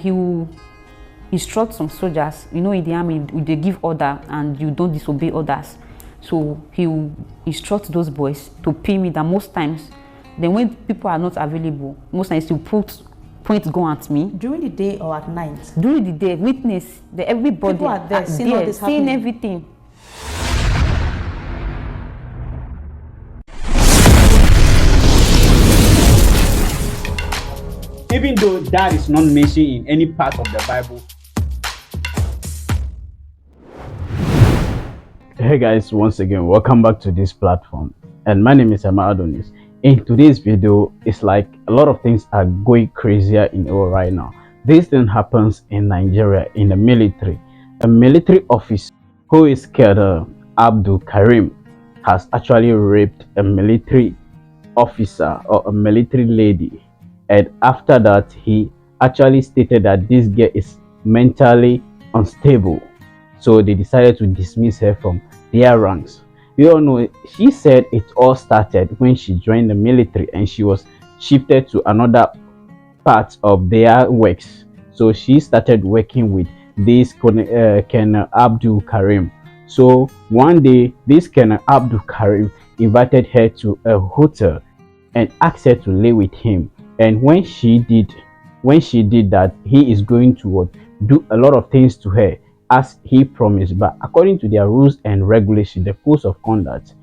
he will instruct some soldiers. You know, in the army, they give order and you don't disobey orders. So he will instruct those boys to pay me that most times. Then when people are not available, most times he'll point gun at me. During the day or at night? During the day, witness, everybody people are there, seeing everything. Even though that is not mentioned in any part of the Bible. Hey guys, once again, welcome back to this platform. And my name is Adonis. In today's video, it's like a lot of things are going crazier in the world right now. This thing happens in Nigeria in the military. A military officer who is called Abdul Kareem has actually raped a military officer or a military lady. And after that, he actually stated that this girl is mentally unstable. So they decided to dismiss her from their ranks. You all know, she said it all started when she joined the military and she was shifted to another part of their works. So she started working with this Colonel Abdul Kareem. So one day, this Colonel Abdul Kareem invited her to a hotel and asked her to lay with him. And when she did that, he is going to do a lot of things to her as he promised. But according to their rules and regulations, the codes of conduct,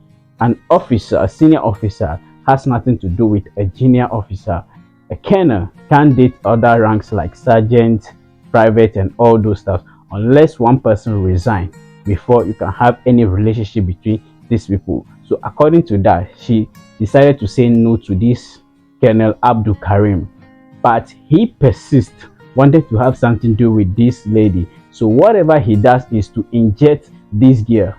an officer, a senior officer, has nothing to do with a junior officer. A colonel can't date other ranks like sergeant, private, and all those stuff unless one person resigns before you can have any relationship between these people. So according to that, she decided to say no to this Colonel Abdul Kareem, but he persists, wanted to have something to do with this lady. So whatever he does is to inject this girl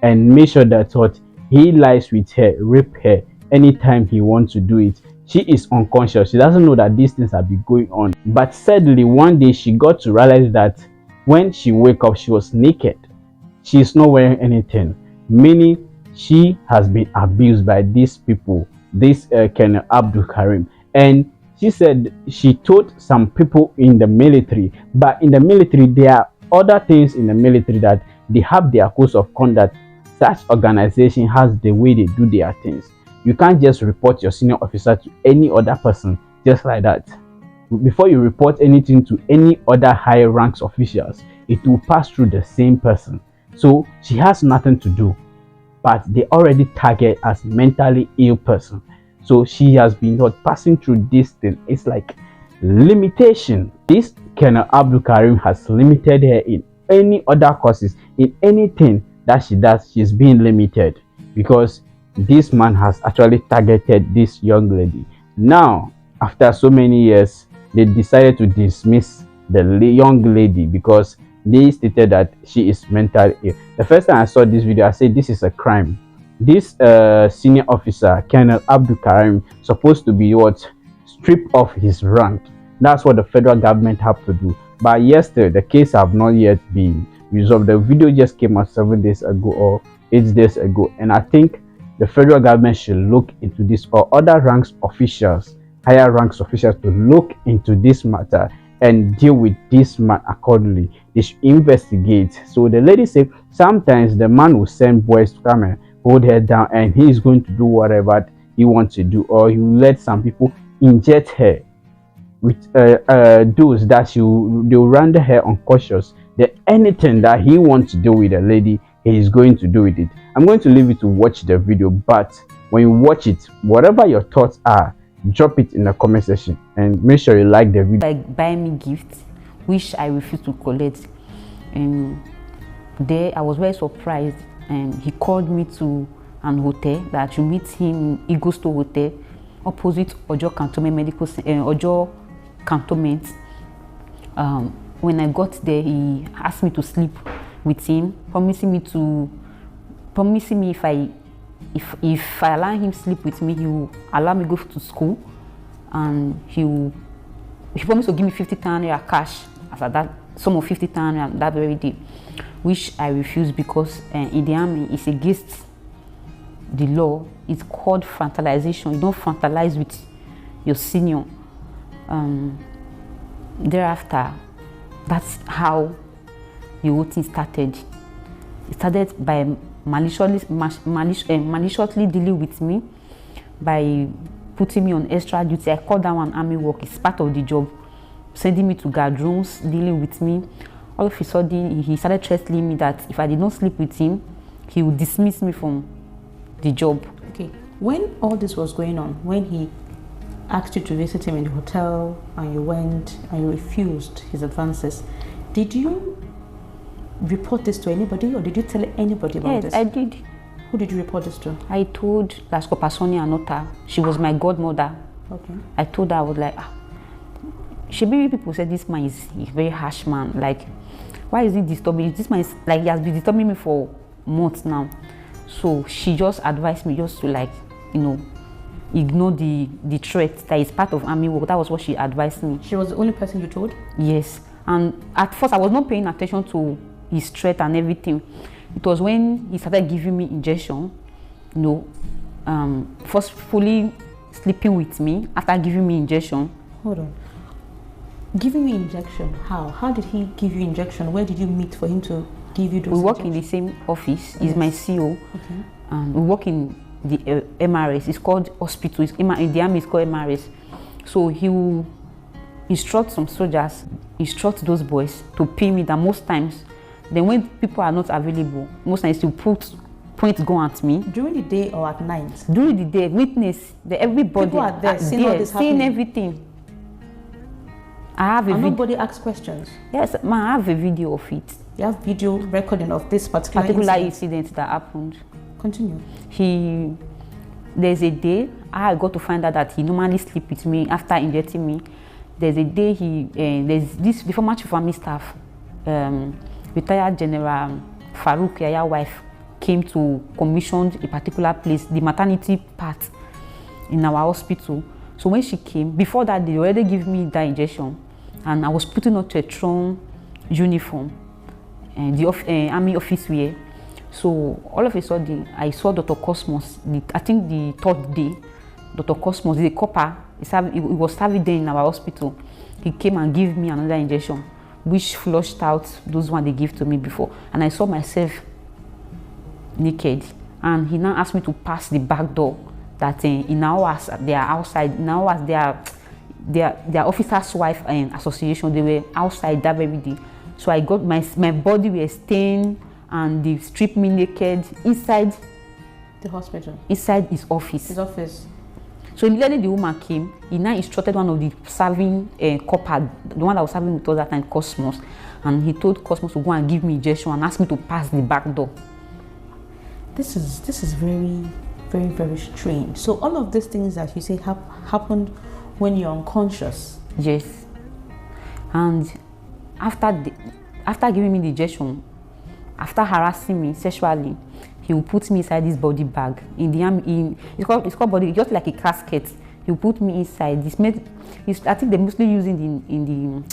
and make sure that he lies with her, rape her anytime he wants to do it. She is unconscious. She doesn't know that these things have been going on. But sadly, one day she got to realize that when she woke up, she was naked. She is not wearing anything, meaning she has been abused by these people, this Colonel Abdul Kareem. And she said she told some people in the military, but in the military there are other things in the military that they have their codes of conduct. Such organization has the way they do their things. You can't just report your senior officer to any other person just like that. Before you report anything to any other high ranks officials, it will pass through the same person. So she has nothing to do, but they already target as mentally ill person. So she has been passing through this thing. It's like limitation. This Colonel Abdul Kareem has limited her in any other courses, in anything that she does. She's being limited because this man has actually targeted this young lady. Now, after so many years, they decided to dismiss the young lady because they stated that she is mentally ill. The first time I saw this video, I said this is a crime. This senior officer, Colonel Abdul Kareem, supposed to be stripped off his rank. That's what the federal government have to do. But yesterday, the case have not yet been resolved. The video just came out 7 days ago or 8 days ago, and I think the federal government should look into this, or other ranks officials, higher ranks officials, to look into this matter and deal with this man accordingly. They should investigate. So the lady said sometimes the man will send boys to come and hold her down, and he is going to do whatever he wants to do, or he will let some people inject her with dose that they will render her unconscious. That anything that he wants to do with a lady, he is going to do with it. I'm going to leave you to watch the video, but when you watch it, whatever your thoughts are, drop it in the comment section and make sure you like the video. Like buy me gifts, which I refused to collect. And there I was very surprised. And he called me to an hotel that I should meet him in Eagle Store Hotel, opposite Ojo Cantonment Medical Ojo Cantonment. When I got there, he asked me to sleep with him, promising me if I allow him sleep with me, he will allow me go to school, and he promised to give me 50,000 naira cash after that, sum of 50,000 naira that very day, which I refused because in the army it's against the law. It's called frontalization. You don't frontalize with your senior. Thereafter, that's how the whole thing started. It started by maliciously dealing with me, by putting me on extra duty. I call that one army work. It's part of the job. Sending me to guard rooms, dealing with me. All of a sudden, he started threatening me that if I did not sleep with him, he would dismiss me from the job. Okay. When all this was going on, when he asked you to visit him in the hotel and you went and you refused his advances, did you report this to anybody or did you tell anybody about this? Yes, I did. Who did you report this to? I told Lasko Pasoni Anota. She was my godmother. Okay. I told her, I was like, Shebi people said this man is a very harsh man. Like, why is he disturbing? This man is like, he has been disturbing me for months now. So she just advised me just to, like, you know, ignore the threat that is part of army work. That was what she advised me. She was the only person you told? Yes. And at first I was not paying attention to his threat and everything. It was when he started giving me injection, you know, forcefully sleeping with me after giving me injection. Hold on. Giving me injection? How? How did he give you injection? Where did you meet for him to give you those We work injections? in the same office. He's Yes. my CO. Okay. And we work in the MRS. It's called hospital. In the army, it's called MRS. So he will instruct some soldiers, instruct those boys to pay me that most times. Then when people are not available, most times he'll point gun at me. During the day or at night? During the day, witness, everybody People are there, seeing all this seeing happening. everything. I have a And video. nobody asks questions? Yes, I have a video of it. You have video recording of this particular Incident incident? that happened. Continue. There's a day I got to find out that he normally sleep with me after injecting me. There's a day the former chief of army staff, retired General Farouk Yaya wife, came to commission a particular place, the maternity part in our hospital. So when she came, before that they already gave me that injection, and I was putting on a Tron uniform and the army office wear. So all of a sudden I saw Dr. Cosmos. I think the third day, Dr. Cosmos, the copper, he was serving there in our hospital. He came and gave me another injection, which flushed out those one they gave to me before. And I saw myself naked. And he now asked me to pass the back door. That in our house, they are outside. In our house, their officers' wife and association. They were outside that very day. So I got my body was stained, and they stripped me naked inside The hospital? Inside his office. His office. So immediately the woman came, he now instructed one of the serving copper, the one that was serving with us that time, Cosmos, and he told Cosmos to go and give me injection and ask me to pass the back door. This is very, very, very strange. So all of these things that you say happened when you're unconscious. Yes. And after giving me the injection, after harassing me sexually, he will put me inside this body bag. It's called body, just like a casket. He will put me inside. I think they mostly use it in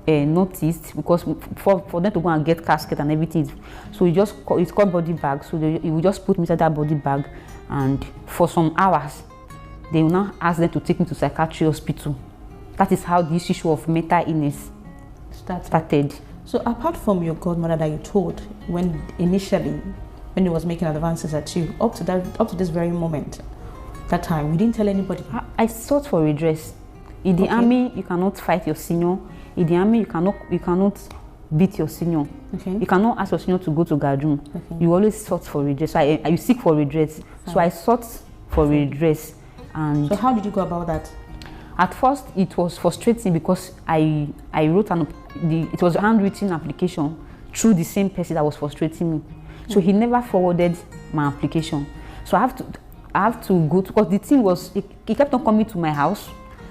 the northeast, because for them to go and get casket and everything. So it's called body bag. So he will just put me inside that body bag, and for some hours, they will now ask them to take me to psychiatry hospital. That is how this issue of mental illness started. So apart from your godmother that you told when he was making advances at you, up to this very moment, that time, you didn't tell anybody? I sought for redress. In the army, you cannot fight your senior. In the army, you cannot beat your senior. Okay. You cannot ask your senior to go to guard room. Okay. You always sought for redress. So you seek for redress. So I sought for redress. And so how did you go about that? At first, it was frustrating because I wrote it was a handwritten application through the same person that was frustrating me. So he never forwarded my application. So I have to go to, because the thing was, he kept on coming to my house,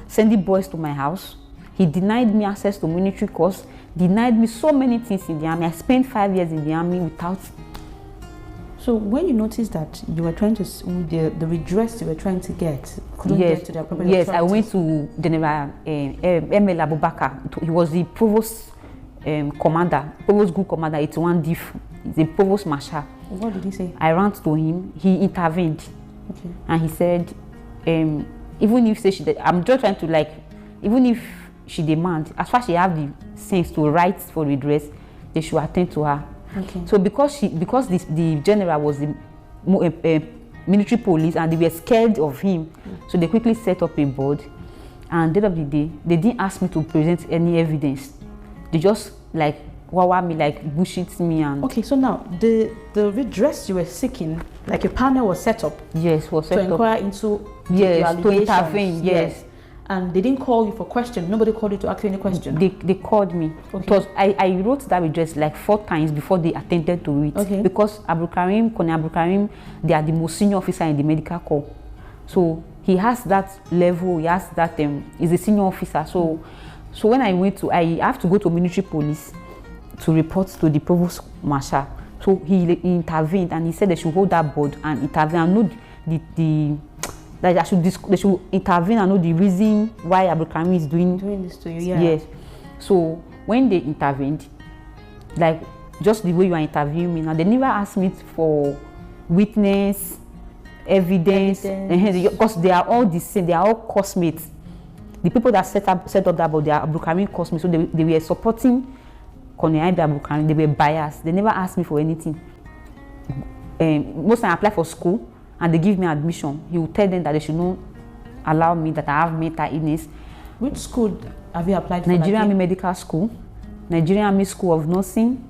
sending boys to my house. He denied me access to military course, denied me so many things in the army. I spent 5 years in the army without. So when you noticed that you were trying to, the redress you were trying to get, couldn't get to the appropriate Yes, I authorities? went to General ML Abubakar. He was the provost commander, provost group commander, 81 diff, the provost marshal. What did he say? I ran to him, he intervened. Okay. And he said, even if I'm just trying to, like, even if she demand, as far as she have the sense to write for redress, they should attend to her. Okay. So because the general was the military police and they were scared of him, so they quickly set up a board. And at the end of the day, they didn't ask me to present any evidence. They just like wawa me, like bullshit me. And okay, so now the redress you were seeking, like a panel was set up. Yes, was set to up. inquire into Yes, to intervene. Yes. And they didn't call you for questions. Nobody called you to ask you any question. They called me. Okay. Because I wrote that redress like 4 times before they attended to it. Okay. Because Abdul Kareem, they are the most senior officer in the medical corps. So he has that level. He has that. He's a senior officer. So when I have to go to military police to report to the provost marshal. So he intervened and he said they should hold that board and intervene and know that they should intervene and know the reason why Abdul Kareem is doing this to you. Yeah. Yes. So when they intervened, like just the way you are interviewing me now, they never asked me for witness, evidence. Because they are all the same. They are all cosmates. The people that set up that board, they are Abdul Kareem cosmates. So they were supporting Colonel Abdul Kareem. They were biased. They never asked me for anything. Most time I apply for school and they give me admission. He will tell them that they should not allow me, that I have mental illness. Which school have you applied for? Nigerian Army Medical School, Nigerian Army School of Nursing.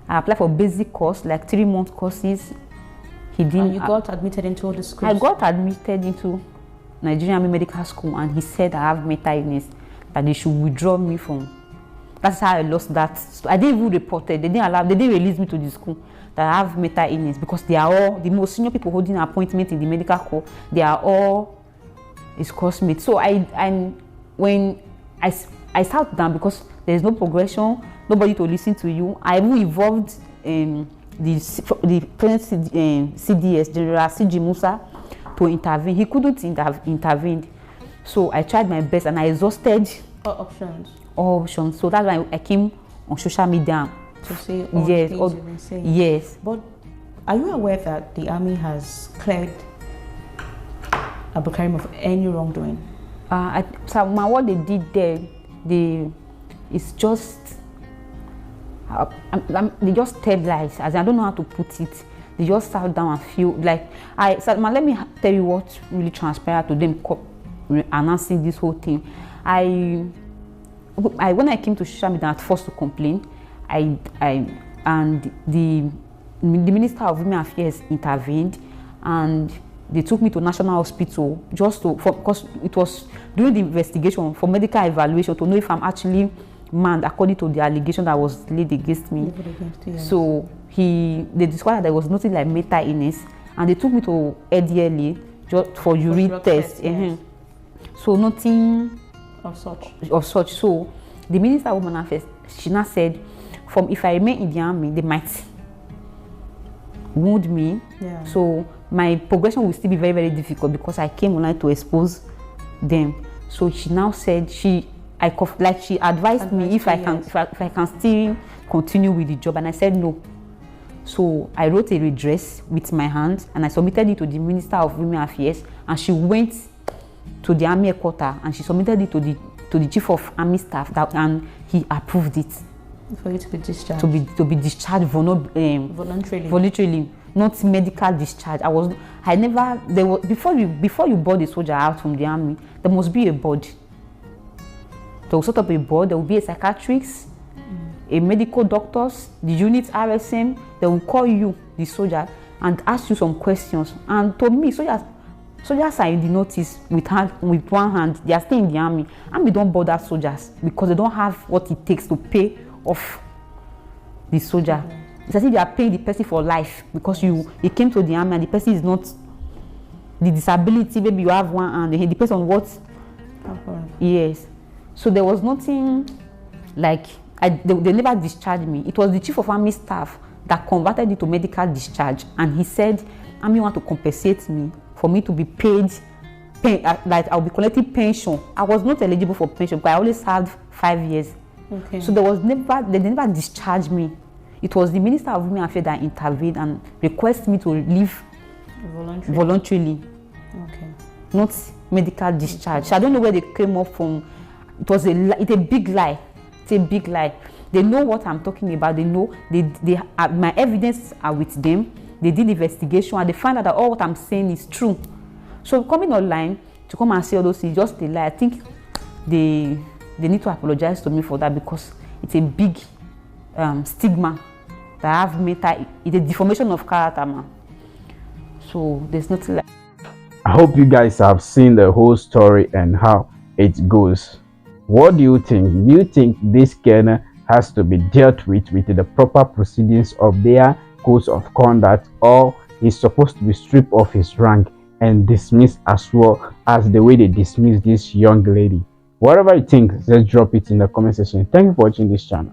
I applied for basic course, like 3-month courses. He didn't. And you got admitted into all the schools? I got admitted into Nigerian Army Medical School, and he said I have mental illness, that they should withdraw me from. That's how I lost that. So I didn't even report it. They didn't release me to the school that I have mental illness, because they are all the most senior people holding an appointment in the medical corps. They are all his classmates. So when I sat down, because there is no progression, nobody to listen to you. I even involved the present CDS General CG Musa to intervene. He couldn't intervene. So I tried my best and I exhausted all options. So that's why I came on social media to say all the things you've been saying. Yes. But are you aware that the army has cleared Abdul Kareem of any wrongdoing? So what they did there, it's just they just tell lies. As I don't know how to put it. They just sat down and feel like let me tell you what really transpired to them announcing this whole thing. When I came to social media at first to complain, and the Minister of Women Affairs intervened, and they took me to National Hospital because it was during the investigation for medical evaluation to know if I'm actually mad according to the allegation that was laid against me. So they discovered there was nothing like mental illness, and they took me to ADLA just for urine test. Yes. So nothing of such. So the Minister of Women Affairs, she now said, if I remain in the army, they might wound me. Yeah. So my progression will still be very, very difficult, because I came online to expose them. So she now said she advised me if I can still continue with the job, and I said no. So I wrote a redress with my hand and I submitted it to the Minister of Women Affairs, and she went to the army headquarters and she submitted it to the Chief of Army Staff, and he approved it. For you to be discharged. To be discharged voluntarily, not medical discharge. Before you board a soldier out from the army, there must be a board. They will set up a board. There will be a psychiatrist, a medical doctors, the unit RSM. They will call you, the soldier, and ask you some questions. And to me, soldiers are in the notice with one hand. They are still in the army. Army don't bother soldiers because they don't have what it takes to pay off the soldier. It's as if they are paying the person for life, because you came to the army and the person is not the disability. Maybe you have one hand. It depends on what. Yes. So there was nothing like they never discharged me. It was the Chief of Army Staff that converted it to medical discharge, and he said, "Army want to compensate me for me to be paid, like I'll be collecting pension." I was not eligible for pension because I only served 5 years. Okay. So they never discharged me. It was the Minister of Women Affairs that intervened and requested me to leave voluntarily. Okay. Not medical discharge. So I don't know where they came up from. It was it's a big lie. It's a big lie. They know what I'm talking about. They know my evidence are with them. They did investigation and they find out that all what I'm saying is true. So coming online to come and say all those things, just a lie. I think they need to apologize to me for that, because it's a big stigma that I have made. It's a deformation of character, man. So there's nothing like. I hope you guys have seen the whole story and how it goes. What do you think? Do you think this girl has to be dealt with the proper proceedings of their codes of conduct, or he's supposed to be stripped of his rank and dismissed as well as the way they dismiss this young lady? Whatever you think, just drop it in the comment section. Thank you for watching this channel.